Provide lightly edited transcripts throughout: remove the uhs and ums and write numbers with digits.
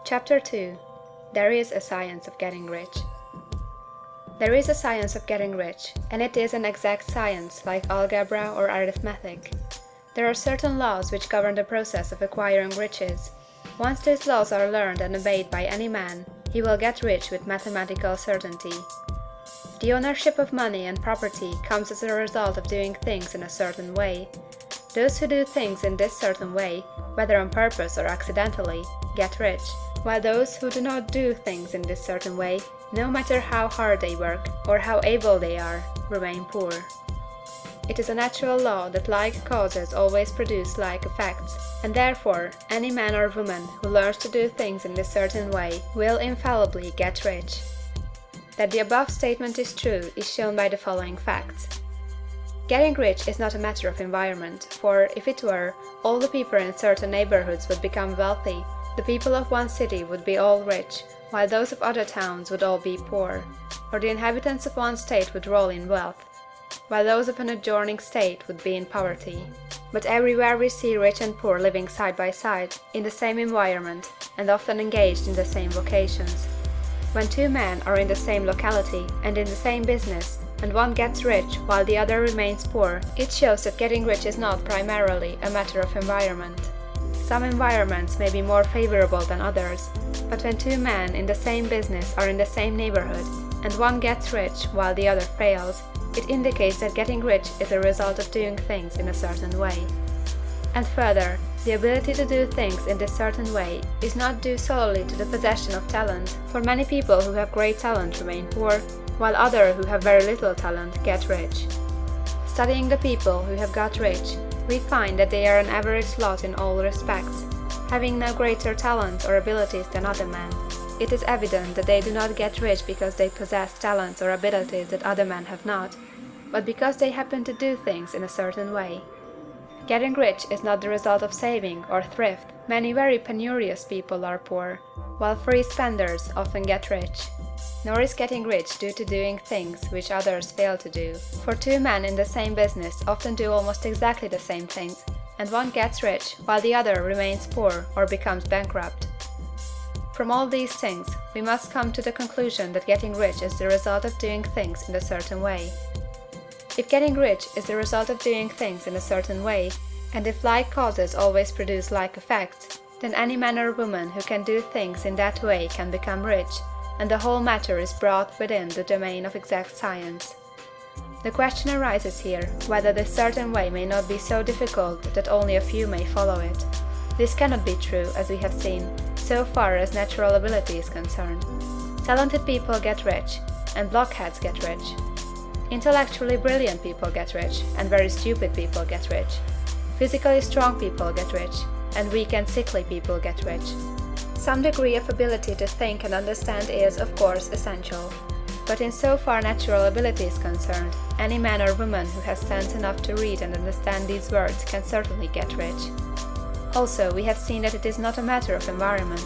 Chapter 2. There is a Science of Getting Rich. There is a science of getting rich, and it is an exact science like algebra or arithmetic. There are certain laws which govern the process of acquiring riches. Once these laws are learned and obeyed by any man, he will get rich with mathematical certainty. The ownership of money and property comes as a result of doing things in a certain way. Those who do things in this certain way, whether on purpose or accidentally, get rich, while those who do not do things in this certain way, no matter how hard they work or how able they are, remain poor. It is a natural law that like causes always produce like effects, and therefore any man or woman who learns to do things in this certain way will infallibly get rich. That the above statement is true is shown by the following facts. Getting rich is not a matter of environment, for if it were, all the people in certain neighborhoods would become wealthy, the people of one city would be all rich, while those of other towns would all be poor, or the inhabitants of one state would roll in wealth, while those of an adjoining state would be in poverty. But everywhere we see rich and poor living side by side, in the same environment, and often engaged in the same vocations. When two men are in the same locality and in the same business, and one gets rich while the other remains poor, it shows that getting rich is not primarily a matter of environment. Some environments may be more favorable than others, but when two men in the same business are in the same neighborhood, and one gets rich while the other fails, it indicates that getting rich is a result of doing things in a certain way. And further, the ability to do things in this certain way is not due solely to the possession of talent, for many people who have great talent remain poor, while others who have very little talent get rich. Studying the people who have got rich, we find that they are an average lot in all respects, having no greater talents or abilities than other men. It is evident that they do not get rich because they possess talents or abilities that other men have not, but because they happen to do things in a certain way. Getting rich is not the result of saving or thrift. Many very penurious people are poor, while free spenders often get rich. Nor is getting rich due to doing things which others fail to do, for two men in the same business often do almost exactly the same things, and one gets rich while the other remains poor or becomes bankrupt. From all these things, we must come to the conclusion that getting rich is the result of doing things in a certain way. If getting rich is the result of doing things in a certain way, and if like causes always produce like effects, then any man or woman who can do things in that way can become rich, and the whole matter is brought within the domain of exact science. The question arises here whether this certain way may not be so difficult that only a few may follow it. This cannot be true, as we have seen, so far as natural ability is concerned. Talented people get rich, and blockheads get rich. Intellectually brilliant people get rich, and very stupid people get rich. Physically strong people get rich, and weak and sickly people get rich. Some degree of ability to think and understand is, of course, essential. But in so far natural ability is concerned, any man or woman who has sense enough to read and understand these words can certainly get rich. Also, we have seen that it is not a matter of environment.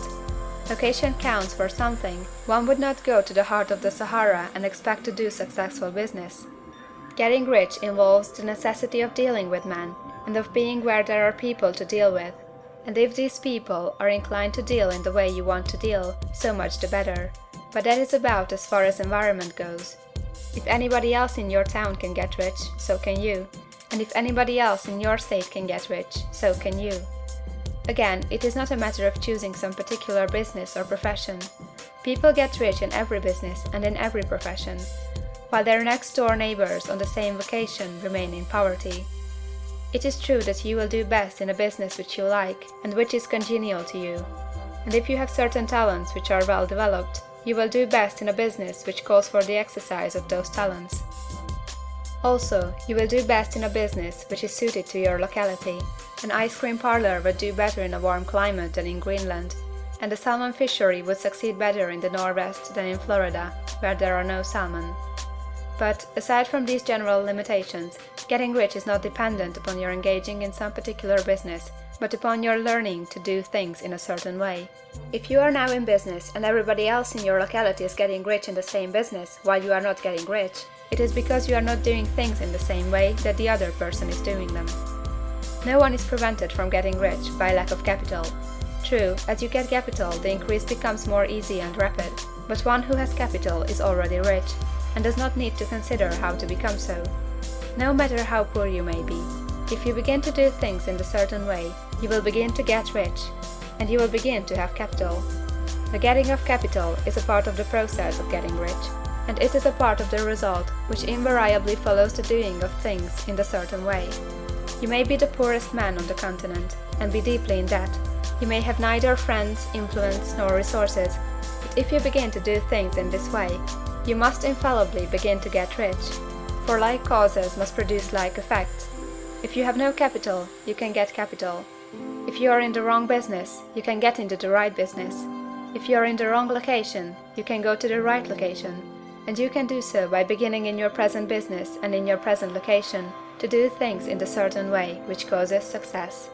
Location counts for something. One would not go to the heart of the Sahara and expect to do successful business. Getting rich involves the necessity of dealing with men, and of being where there are people to deal with. And if these people are inclined to deal in the way you want to deal, so much the better. But that is about as far as environment goes. If anybody else in your town can get rich, so can you. And if anybody else in your state can get rich, so can you. Again, it is not a matter of choosing some particular business or profession. People get rich in every business and in every profession, while their next-door neighbors on the same vocation remain in poverty. It is true that you will do best in a business which you like, and which is congenial to you. And if you have certain talents which are well developed, you will do best in a business which calls for the exercise of those talents. Also, you will do best in a business which is suited to your locality. An ice cream parlor would do better in a warm climate than in Greenland, and a salmon fishery would succeed better in the Northwest than in Florida, where there are no salmon. But, aside from these general limitations, getting rich is not dependent upon your engaging in some particular business, but upon your learning to do things in a certain way. If you are now in business and everybody else in your locality is getting rich in the same business while you are not getting rich, it is because you are not doing things in the same way that the other person is doing them. No one is prevented from getting rich by lack of capital. True, as you get capital, the increase becomes more easy and rapid, but one who has capital is already rich, and does not need to consider how to become so. No matter how poor you may be, if you begin to do things in a certain way, you will begin to get rich, and you will begin to have capital. The getting of capital is a part of the process of getting rich, and it is a part of the result which invariably follows the doing of things in a certain way. You may be the poorest man on the continent, and be deeply in debt. You may have neither friends, influence, nor resources, but if you begin to do things in this way, you must infallibly begin to get rich, for like causes must produce like effects. If you have no capital, you can get capital. If you are in the wrong business, you can get into the right business. If you are in the wrong location, you can go to the right location, and you can do so by beginning in your present business and in your present location to do things in the certain way which causes success.